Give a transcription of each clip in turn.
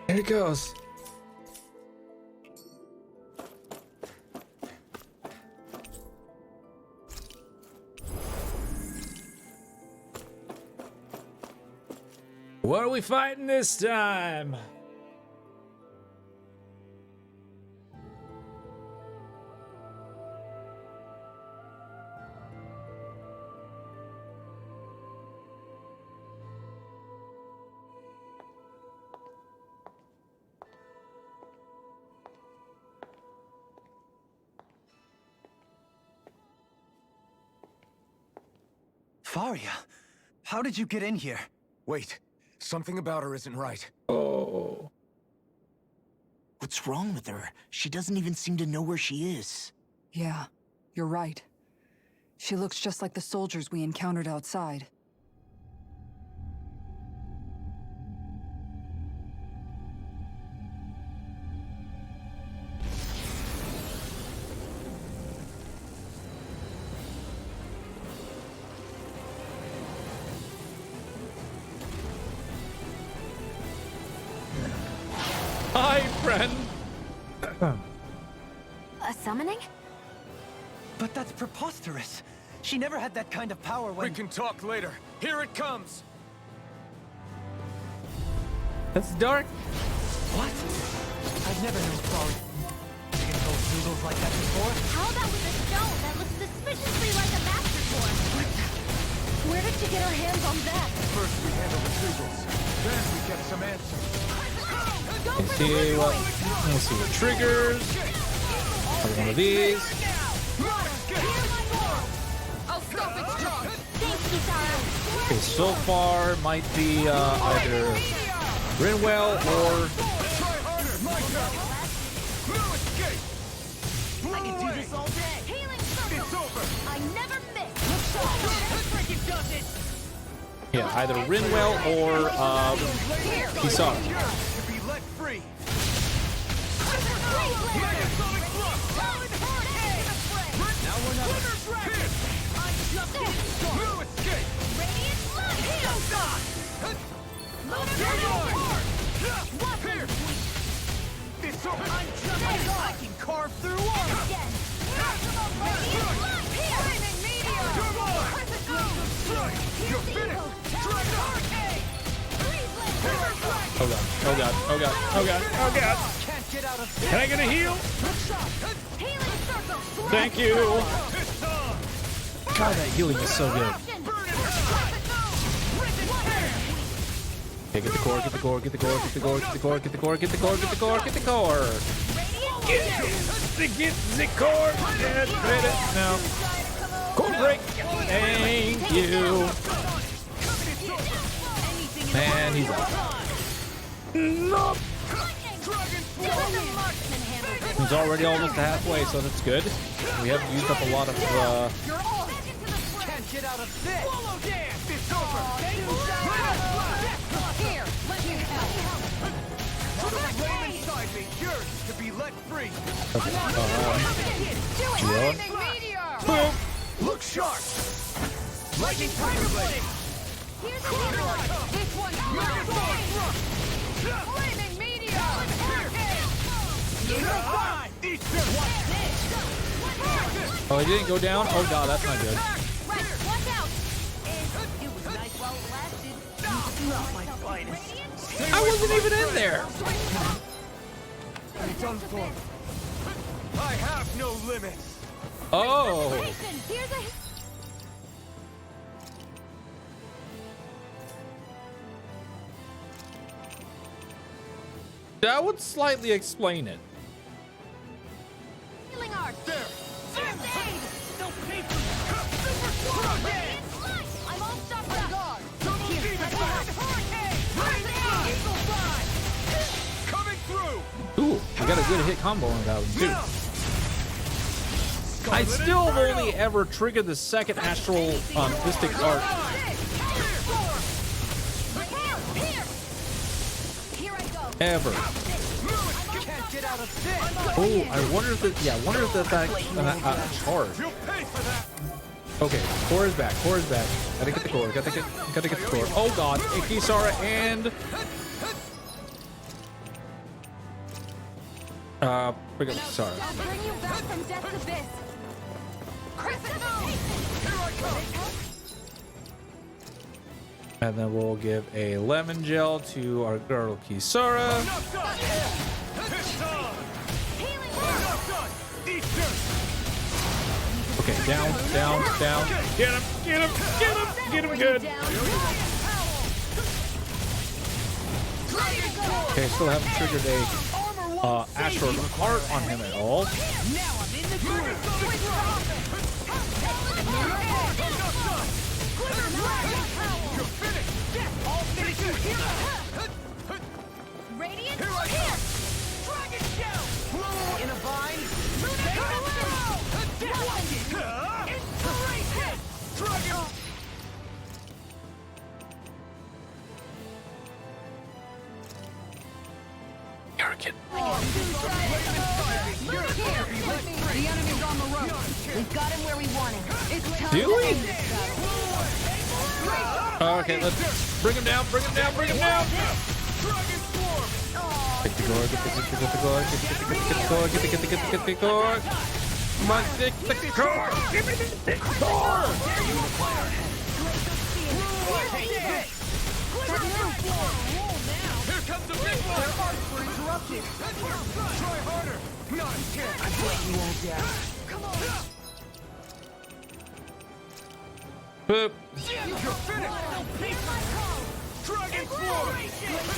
There it goes. What are we fighting this time? Faria, how did you get in here? Wait, something about her isn't right. Oh. What's wrong with her? She doesn't even seem to know where she is. Yeah, you're right. She looks just like the soldiers we encountered outside. Hi, friend. A summoning? But that's preposterous. She never had that kind of power when... We can talk later. Here it comes! That's dark. What? I've never known Faria to get those noodles like that before. How about with a stone that looks suspiciously like a master sword? Where did she get her hands on that? First we handle the triggers, then we get some answers. Let's see what triggers. Another one of these. Okay, so far might be either Rinwell or I can do this all day. Healing circle. I never miss. yeah, either Rinwell or Kisara. To be let free. Now we're not... No escape! It's over! I can carve through armor! You're finished! Oh god, oh god, oh god, oh god, oh god. Can't get out of this! Can I get a heal? Thank you. God, that healing is so good. Okay, get the core, get the core, get the core, get the core, get the core, get the core, get the core, get the core, get the core. Get the core. Get it now. Core break. Thank you. Man, he's up. No. He's already almost halfway, so that's good. We haven't used up a lot of. Can't get out of this! It's over! Here, let me help. Flame inside me yearns to be let free. Boom. Look sharp! Lightning tiger blade! Here's a healer. This one's flaming meteor. Eat this! Oh, he didn't go down? Oh god, that's not good. Right, watch out. It was nice while it lasted. Not my finest. I wasn't even in there. It's done for. I have no limits. Oh. Here's a... That would slightly explain it. healing art. There! First aid. No paper. Super sword. Radiant light. I'm all stocked up. Double demon blast! Hurricane. Eagle fly. Coming through! Ooh, we got a good hit combo on that one too. I still have only ever triggered the second astral mystic art. Here I go. Ever. Can't get out of this! Oh, I wonder if it, yeah, I wonder if that's charge. You'll pay for that! Okay, core is back, core is back. Gotta get the core, gotta get the core. Oh god, Kisara and Bring up, sorry. I'll bring you back from death's abyss. And then we'll give a lemon gel to our girl Kisara. Enough done! This time! Enough done! Eat dirt! Okay, down. Get him good. Okay, still haven't triggered a Astral Heart on him at all. Now I'm in the groove. You're finished! I'll finish you here. Radiant, Here I here! come! Dragon shell! In a vine. Inspiration! Dragon! Arrogant. The enemy's on the road. We've got him where we want him. It's time Do to we? end this battle. Okay, let's bring him down. Dragon swarm! Get the core. Come on, take the core. Give me the core. Here comes the big one! We're interrupted! Try harder! Not a chance! I'm letting you all down. Boop. You're finished! Dragon swarm!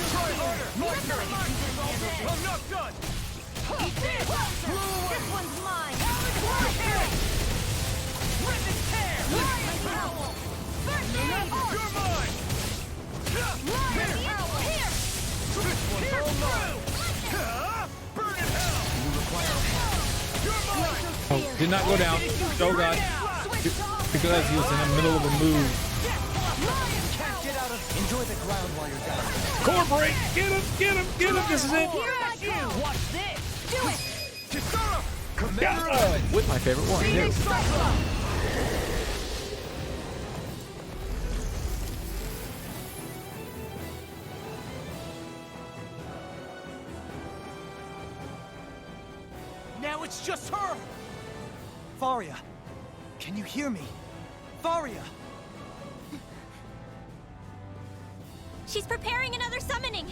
Try harder! My turn! I'm not done! This one's mine. Rip and tear! Lion Howl. You're mine! Lion Howl. Here. This one's all mine! Burn in hell! You're mine! Oh, did not go down. Oh god. Because he was in the middle of a move. Can't get out of. Enjoy the ground while you're down. Core break. Get him. This is it. Here I go. Watch this. Do it. Kisara! With my favorite one. Phoenix Yes. Cyclone. Now it's just her. Faria, can you hear me? Faria. She's preparing another summoning.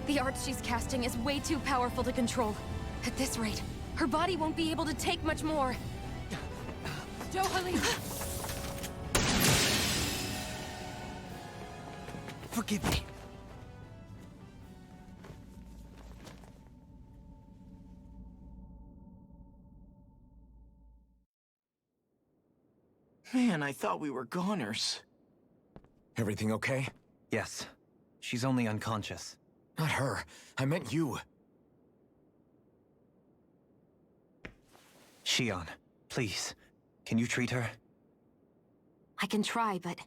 The art she's casting is way too powerful to control. At this rate, her body won't be able to take much more. Dohalim! Forgive me. Man, I thought we were goners. Everything okay? Yes. She's only unconscious. Not her. I meant you. Shion, please. Can you treat her? I can try, but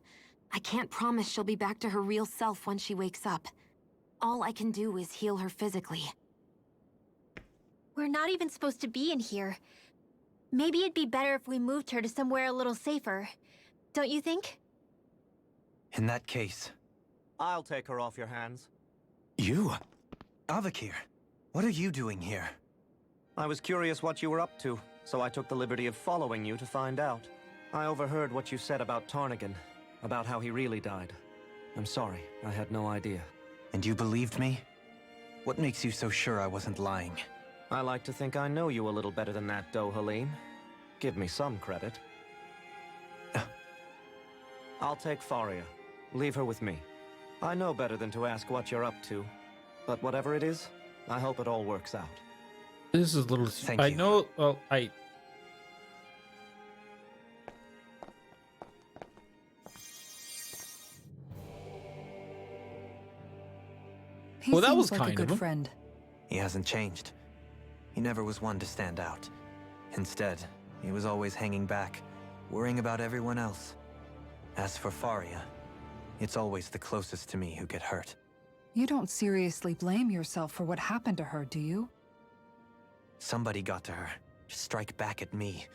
I can't promise she'll be back to her real self when she wakes up. All I can do is heal her physically. We're not even supposed to be in here. Maybe it'd be better if we moved her to somewhere a little safer. Don't you think? In that case... I'll take her off your hands. You? Avakir, what are you doing here? I was curious what you were up to, so I took the liberty of following you to find out. I overheard what you said about Tarnigan, about how he really died. I'm sorry, I had no idea. And you believed me? What makes you so sure I wasn't lying? I like to think I know you a little better than that, Dohalim. Give me some credit. I'll take Faria. Leave her with me. I know better than to ask what you're up to. But whatever it is, I hope it all works out. This is a little... Thank I you. know... Well, I... He Well, that seems was like kind a of good him. friend. He hasn't changed. He never was one to stand out. Instead, he was always hanging back, worrying about everyone else. As for Faria, it's always the closest to me who get hurt. You don't seriously blame yourself for what happened to her, do you? Somebody got to her, to strike back at me.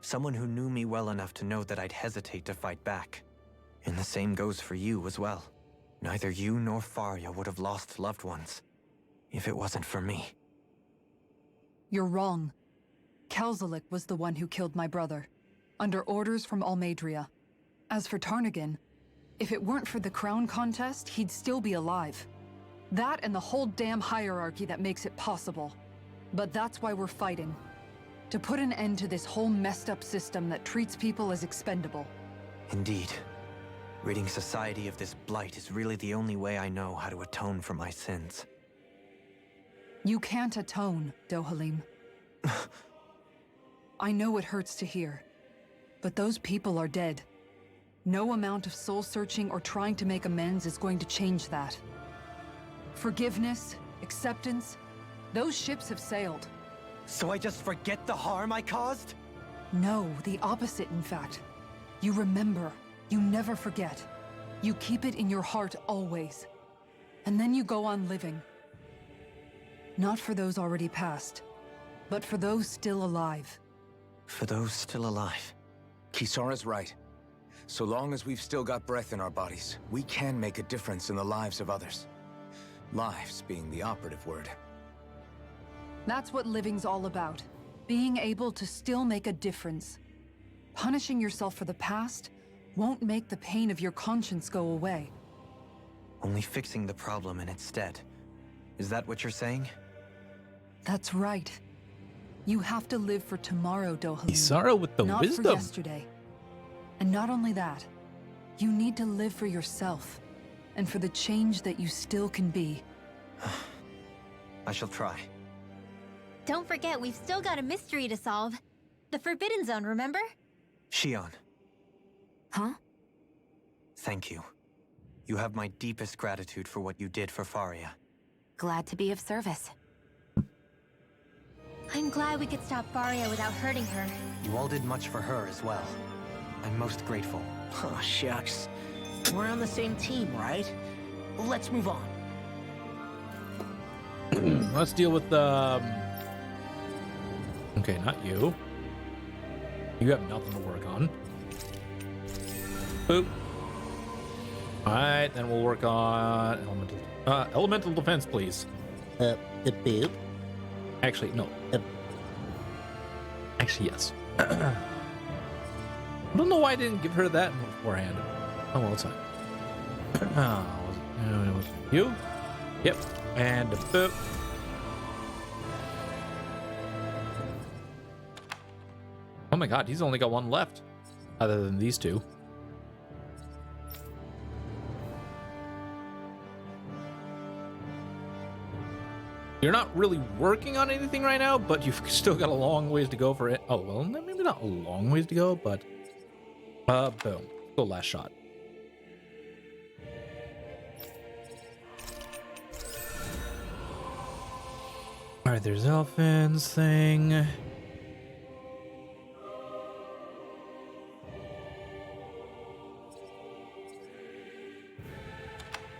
Someone who knew me well enough to know that I'd hesitate to fight back. And the same goes for you as well. Neither you nor Faria would have lost loved ones if it wasn't for me. You're wrong. Kelzelik was the one who killed my brother, under orders from Almadria. As for Tarnagin, if it weren't for the crown contest, he'd still be alive. That and the whole damn hierarchy that makes it possible. But that's why we're fighting. To put an end to this whole messed up system that treats people as expendable. Indeed. Ridding society of this blight is really the only way I know how to atone for my sins. You can't atone, Dohalim. I know it hurts to hear, but those people are dead. No amount of soul-searching or trying to make amends is going to change that. Forgiveness, acceptance, those ships have sailed. So I just forget the harm I caused? No, the opposite, in fact. You remember. You never forget. You keep it in your heart always. And then you go on living. Not for those already past, but for those still alive. For those still alive. Kisara's right. So long as we've still got breath in our bodies, we can make a difference in the lives of others. Lives being the operative word. That's what living's all about. Being able to still make a difference. Punishing yourself for the past won't make the pain of your conscience go away. Only fixing the problem in its stead. Is that what you're saying? That's right. You have to live for tomorrow, Dohalim. Kisara with the not wisdom. for yesterday. And not only that, you need to live for yourself, and for the change that you still can be. I shall try. Don't forget, we've still got a mystery to solve. The Forbidden Zone, remember? Shion, Huh? thank you. You have my deepest gratitude for what you did for Faria. Glad to be of service. I'm glad we could stop Faria without hurting her. You all did much for her as well. I'm most grateful. Oh, shucks. We're on the same team, right? Let's move on. Let's deal with the... Okay, not you. You have nothing to work on. Boop. Alright, then we'll work on elemental defense, please. Boop. Actually, no. Actually, yes. I don't know why I didn't give her that beforehand. Oh, well, it's fine. Was it you? Yep. And boop. Oh my god, he's only got one left. Other than these two. You're not really working on anything right now, but you've still got a long ways to go for it. Oh, well, maybe not a long ways to go, but... boom. Go last shot. Alright, there's Elfin's thing.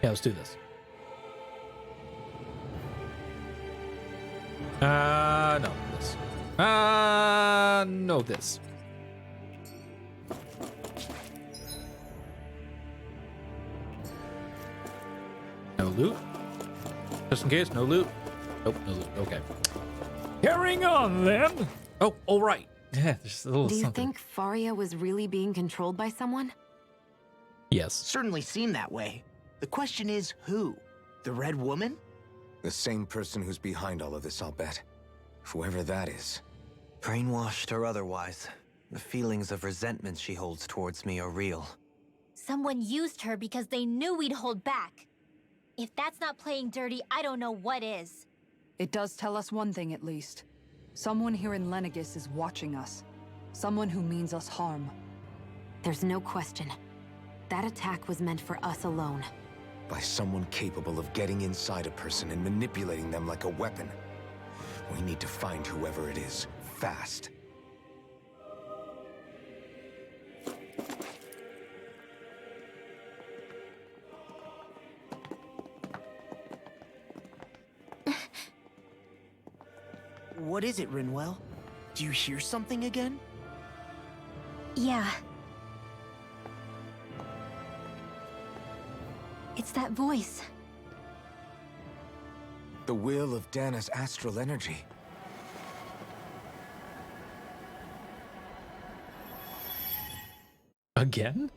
Yeah, let's do this. No, this. No, this. No loot. Just in case, no loot. Nope, no loot. Okay. Carrying on, then. Oh, all right. Yeah, there's a little Do you something. think Faria was really being controlled by someone? Yes. Certainly seem that way. The question is, who? The Red Woman? The same person who's behind all of this, I'll bet. Whoever that is. Brainwashed or otherwise, the feelings of resentment she holds towards me are real. Someone used her because they knew we'd hold back. If that's not playing dirty, I don't know what is. It does tell us one thing at least. Someone here in Lenegis is watching us. Someone who means us harm. There's no question. That attack was meant for us alone. By someone capable of getting inside a person and manipulating them like a weapon. We need to find whoever it is, fast. What is it, Rinwell? Do you hear something again? Yeah. It's that voice. The will of Dana's astral energy. Again?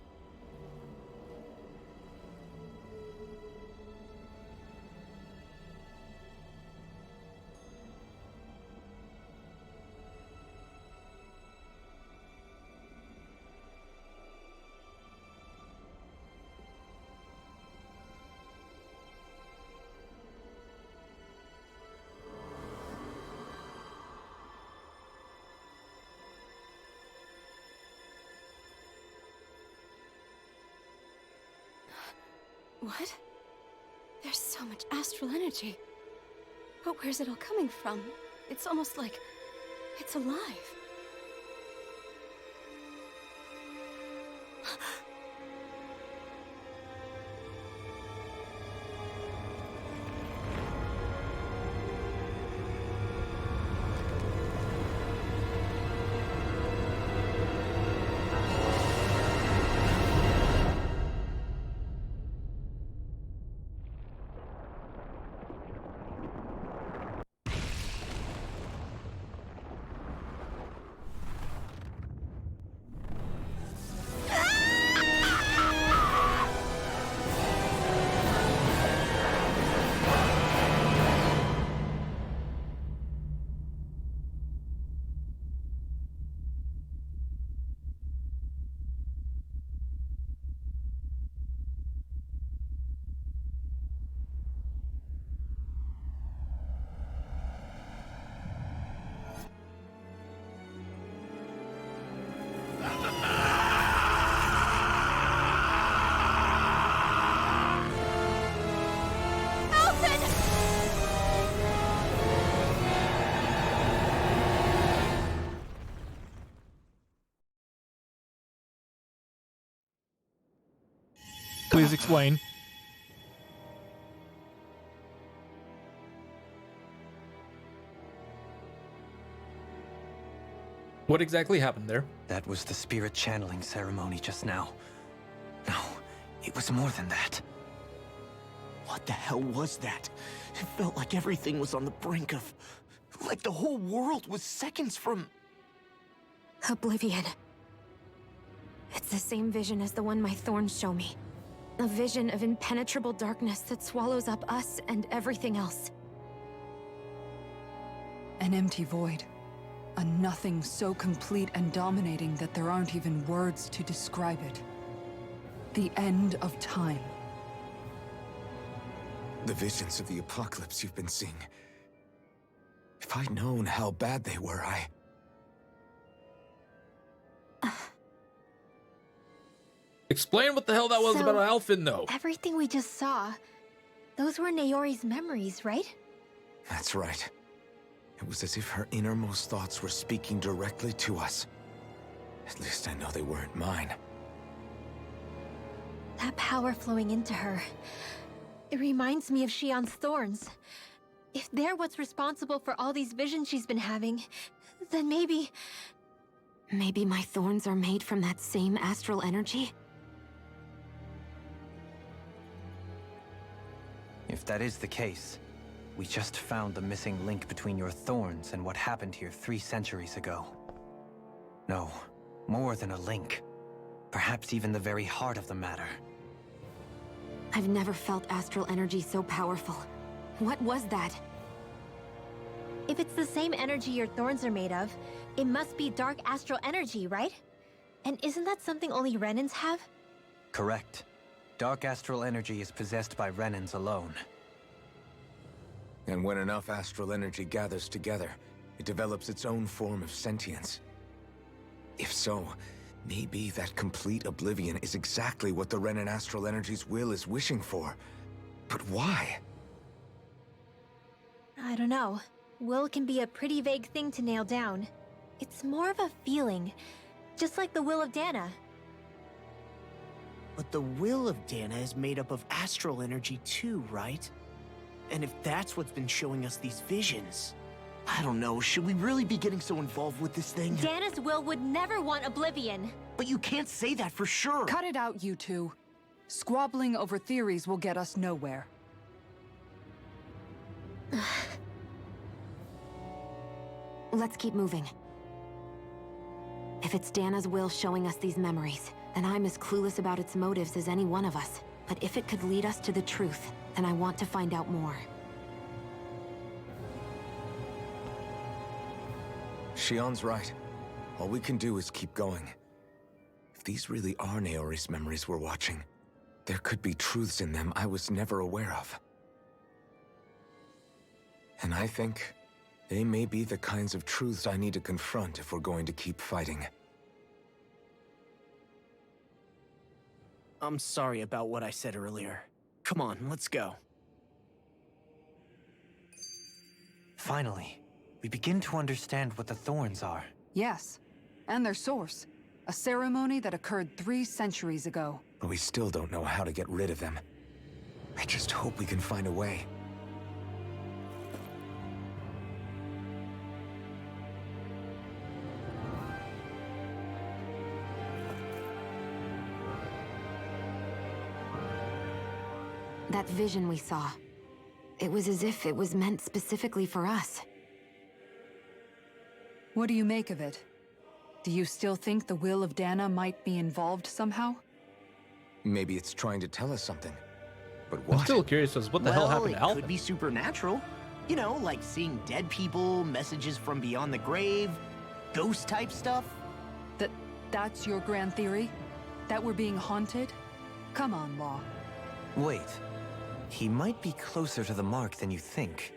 What? There's so much astral energy. But where's it all coming from? It's almost like it's alive. Please explain. What exactly happened there? That was the spirit channeling ceremony just now. No, it was more than that. What the hell was that? It felt like everything was on the brink of... like the whole world was seconds from... Oblivion. It's the same vision as the one my thorns show me. A vision of impenetrable darkness that swallows up us and everything else. An empty void. A nothing so complete and dominating that there aren't even words to describe it. The end of time. The visions of the apocalypse you've been seeing. If I'd known how bad they were, Explain what the hell that was about Alphen, though. Everything we just saw, those were Naori's memories, right? That's right. It was as if her innermost thoughts were speaking directly to us. At least I know they weren't mine. That power flowing into her, it reminds me of Shion's thorns. If they're what's responsible for all these visions she's been having, then maybe... Maybe my thorns are made from that same astral energy? If that is the case, we just found the missing link between your thorns and what happened here 3 centuries ago. No, more than a link. Perhaps even the very heart of the matter. I've never felt astral energy so powerful. What was that? If it's the same energy your thorns are made of, it must be dark astral energy, right? And isn't that something only Renans have? Correct. Dark astral energy is possessed by Renans alone. And when enough astral energy gathers together, it develops its own form of sentience. If so, maybe that complete oblivion is exactly what the Renan astral energy's will is wishing for. But why? I don't know. Will can be a pretty vague thing to nail down. It's more of a feeling, just like the will of Dana. But the will of Dana is made up of astral energy too, right? And if that's what's been showing us these visions... I don't know, should we really be getting so involved with this thing? Dana's will would never want oblivion. But you can't say that for sure! Cut it out, you two. Squabbling over theories will get us nowhere. Let's keep moving. If it's Dana's will showing us these memories, and I'm as clueless about its motives as any one of us. But if it could lead us to the truth, then I want to find out more. Shion's right. All we can do is keep going. If these really are Naori's memories we're watching, there could be truths in them I was never aware of. And I think they may be the kinds of truths I need to confront if we're going to keep fighting. I'm sorry about what I said earlier. Come on, let's go. Finally, we begin to understand what the thorns are. Yes, and their source. A ceremony that occurred 3 centuries ago. But we still don't know how to get rid of them. I just hope we can find a way. That vision we saw. It was as if it was meant specifically for us. What do you make of it? Do you still think the will of Dana might be involved somehow? Maybe it's trying to tell us something. But I'm what? still curious as what the hell happened to It Alpha. could be supernatural. You know, like seeing dead people, messages from beyond the grave, ghost-type stuff. That's your grand theory? That we're being haunted? Come on, Law. Wait. He might be closer to the mark than you think.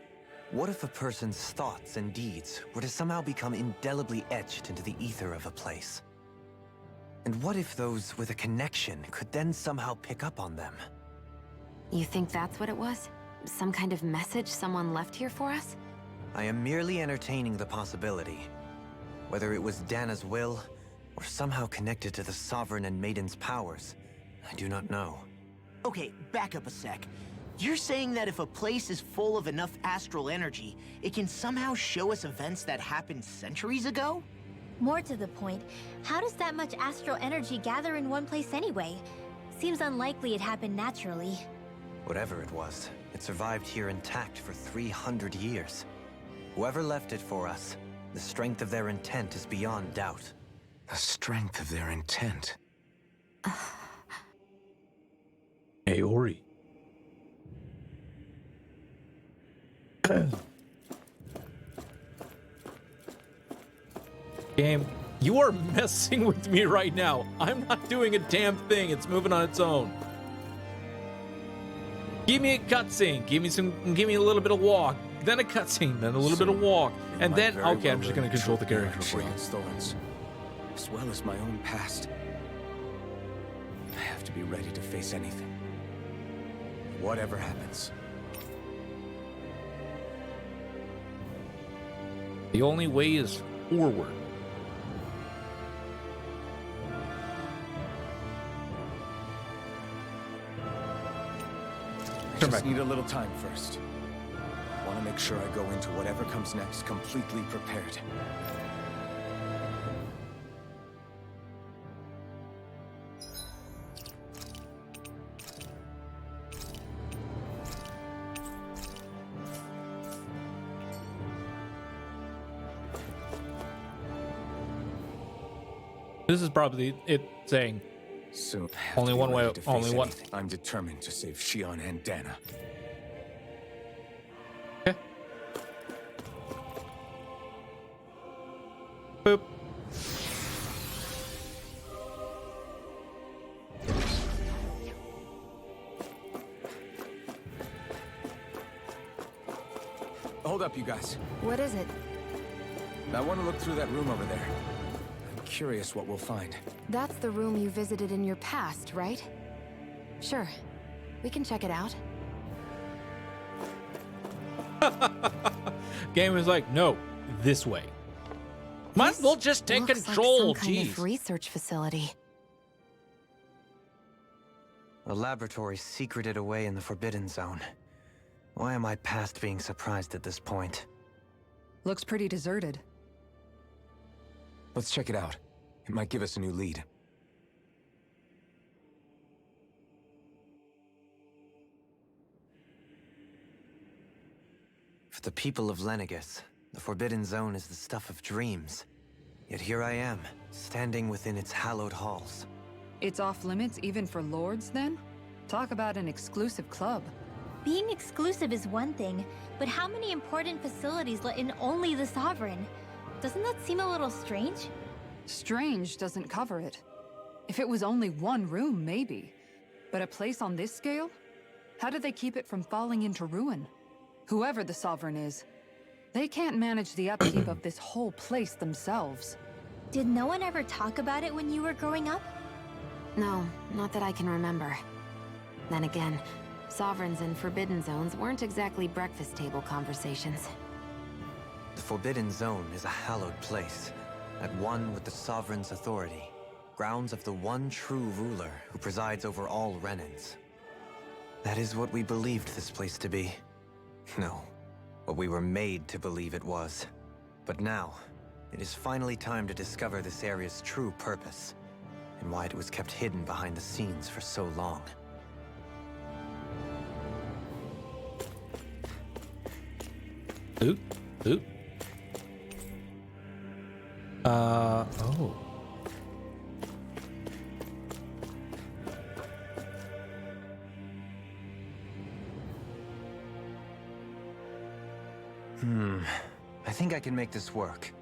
What if a person's thoughts and deeds were to somehow become indelibly etched into the ether of a place? And what if those with a connection could then somehow pick up on them? You think that's what it was? Some kind of message someone left here for us? I am merely entertaining the possibility. Whether it was Dana's will, or somehow connected to the Sovereign and Maiden's powers, I do not know. Okay, back up a sec. You're saying that if a place is full of enough astral energy, it can somehow show us events that happened centuries ago? More to the point, how does that much astral energy gather in one place anyway? Seems unlikely it happened naturally. Whatever it was, it survived here intact for 300 years. Whoever left it for us, the strength of their intent is beyond doubt. The strength of their intent. Naori. Game, you are messing with me right now. I'm not doing a damn thing. It's moving on its own. Give me a cutscene. Give me a little bit of walk. Then a cutscene. Then a little bit of walk. And then, okay, I'm just going to control the character for you. Thorns, as well as my own past. I have to be ready to face anything. Whatever happens. The only way is forward. I just need a little time first. I want to make sure I go into whatever comes next completely prepared. This is probably it saying So only one way, only one. I'm determined to save Shion and Dana. Okay. Boop. Hold up, you guys. What is it? I want to look through that room over there. I'm curious what we'll find. That's the room you visited in your past, right? Sure. We can check it out. Game is like, no, this way. Might as well just take Looks control. Like some kind Jeez. of research facility. A laboratory secreted away in the Forbidden Zone. Why am I past being surprised at this point? Looks pretty deserted. Let's check it out. It might give us a new lead. For the people of Lenegus, the Forbidden Zone is the stuff of dreams. Yet here I am, standing within its hallowed halls. It's off limits even for lords, then? Talk about an exclusive club. Being exclusive is one thing, but how many important facilities let in only the Sovereign? Doesn't that seem a little strange? Strange doesn't cover it. If it was only one room, maybe. But a place on this scale? How do they keep it from falling into ruin? Whoever the Sovereign is, they can't manage the upkeep of this whole place themselves. Did no one ever talk about it when you were growing up? No, not that I can remember. Then again, Sovereigns and Forbidden Zones weren't exactly breakfast table conversations. The Forbidden Zone is a hallowed place, at one with the Sovereign's authority, grounds of the one true ruler who presides over all Renans. That is what we believed this place to be. No, what we were made to believe it was. But now, it is finally time to discover this area's true purpose, and why it was kept hidden behind the scenes for so long. Oop, oop. Oh. I think I can make this work.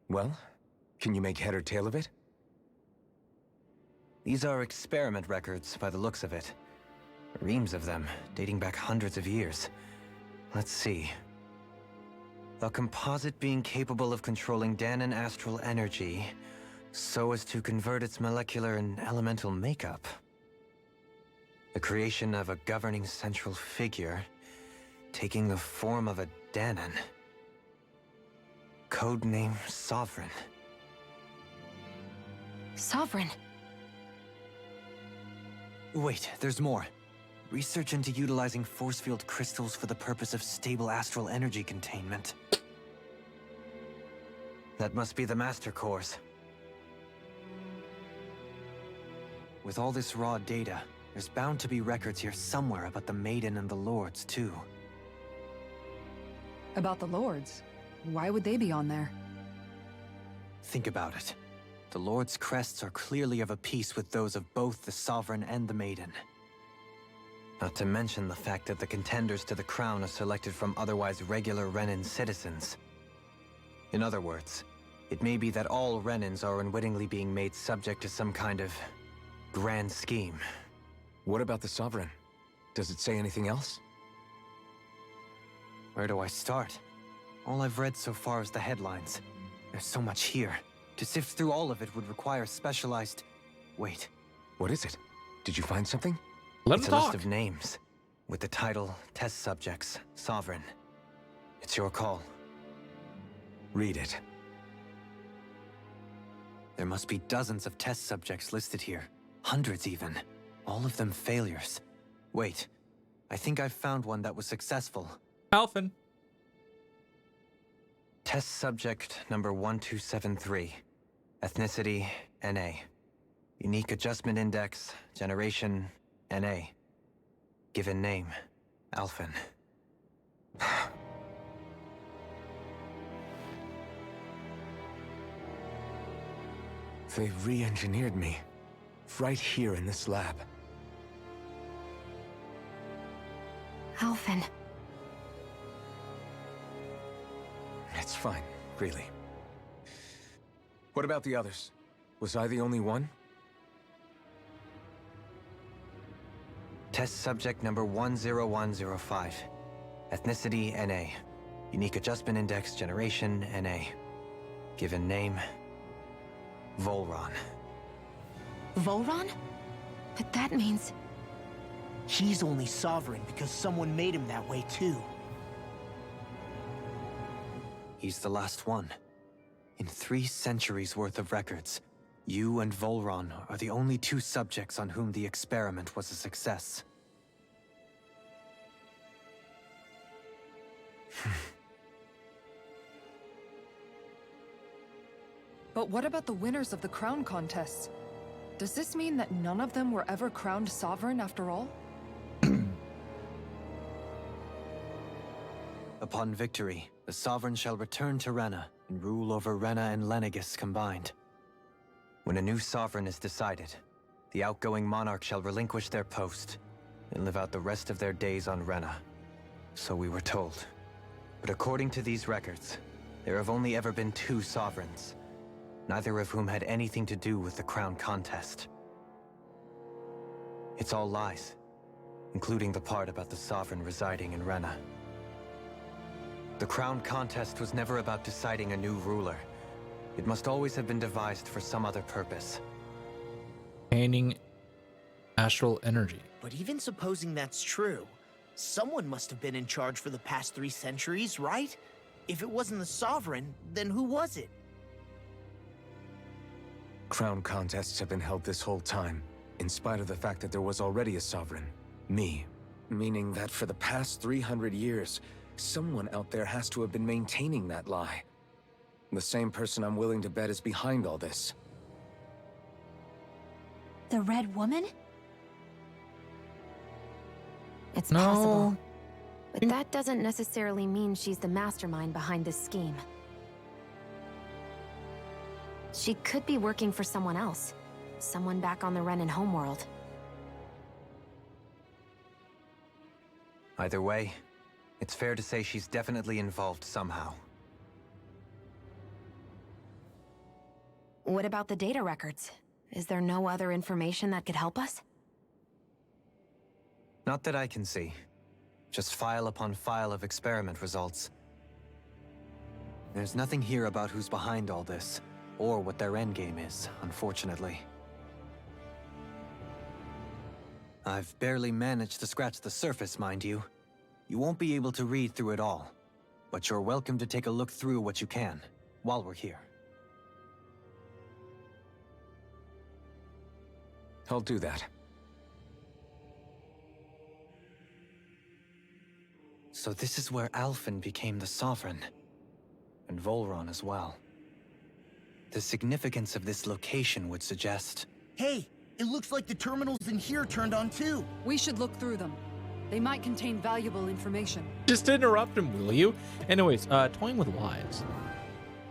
Well, can you make head or tail of it? These are experiment records, by the looks of it. Reams of them, dating back hundreds of years. Let's see. A composite being capable of controlling Danan astral energy, so as to convert its molecular and elemental makeup. The creation of a governing central figure, taking the form of a Danan. Codename Sovereign. Sovereign? Wait, there's more. Research into utilizing force field crystals for the purpose of stable astral energy containment. That must be the Master Cores. With all this raw data, there's bound to be records here somewhere about the Maiden and the Lords, too. About the Lords? Why would they be on there? Think about it. The Lord's crests are clearly of a piece with those of both the Sovereign and the Maiden. Not to mention the fact that the contenders to the crown are selected from otherwise regular Renan citizens. In other words, it may be that all Renans are unwittingly being made subject to some kind of grand scheme. What about the Sovereign? Does it say anything else? Where do I start? All I've read so far is the headlines. There's so much here. To sift through all of it would require specialized... Wait. What is it? Did you find something? Let It's him a talk. list of names, with the title, Test Subjects, Sovereign. It's your call. Read it. There must be dozens of test subjects listed here. Hundreds even. All of them failures. Wait. I think I've found one that was successful. Alphen. Test subject number 1273. Ethnicity, NA. Unique adjustment index, generation, NA. Given name, Alphen. They re-engineered me. Right here in this lab. Alphen. It's fine, really. What about the others? Was I the only one? Test subject number 10105. Ethnicity, NA. Unique adjustment index, generation, NA. Given name, Volron. Volron? But that means... He's only Sovereign because someone made him that way too. He's the last one. In 3 centuries worth of records, you and Volron are the only 2 subjects on whom the experiment was a success. But what about the winners of the crown contests? Does this mean that none of them were ever crowned sovereign after all? Upon victory, the Sovereign shall return to Rena and rule over Rena and Lenegis combined. When a new Sovereign is decided, the outgoing monarch shall relinquish their post and live out the rest of their days on Rena. So we were told. But according to these records, there have only ever been 2 Sovereigns, neither of whom had anything to do with the crown contest. It's all lies, including the part about the Sovereign residing in Rena. The crown contest was never about deciding a new ruler. It must always have been devised for some other purpose. Gaining astral energy. But even supposing that's true, someone must have been in charge for the past 3 centuries, right? If it wasn't the Sovereign, then who was it? Crown contests have been held this whole time, in spite of the fact that there was already a Sovereign. Me. Meaning that for the past 300 years, someone out there has to have been maintaining that lie. The same person I'm willing to bet is behind all this. The Red Woman? It's possible. But that doesn't necessarily mean she's the mastermind behind this scheme. She could be working for someone else. Someone back on the Renan homeworld. Either way, it's fair to say she's definitely involved somehow. What about the data records? Is there no other information that could help us? Not that I can see. Just file upon file of experiment results. There's nothing here about who's behind all this, or what their endgame is, unfortunately. I've barely managed to scratch the surface, mind you. You won't be able to read through it all, but you're welcome to take a look through what you can, while we're here. I'll do that. So this is where Alphen became the Sovereign, and Volron as well. The significance of this location would suggest... Hey, it looks like the terminals in here turned on too. We should look through them. They might contain valuable information. Just interrupt him, will you? Anyways, toying with lives.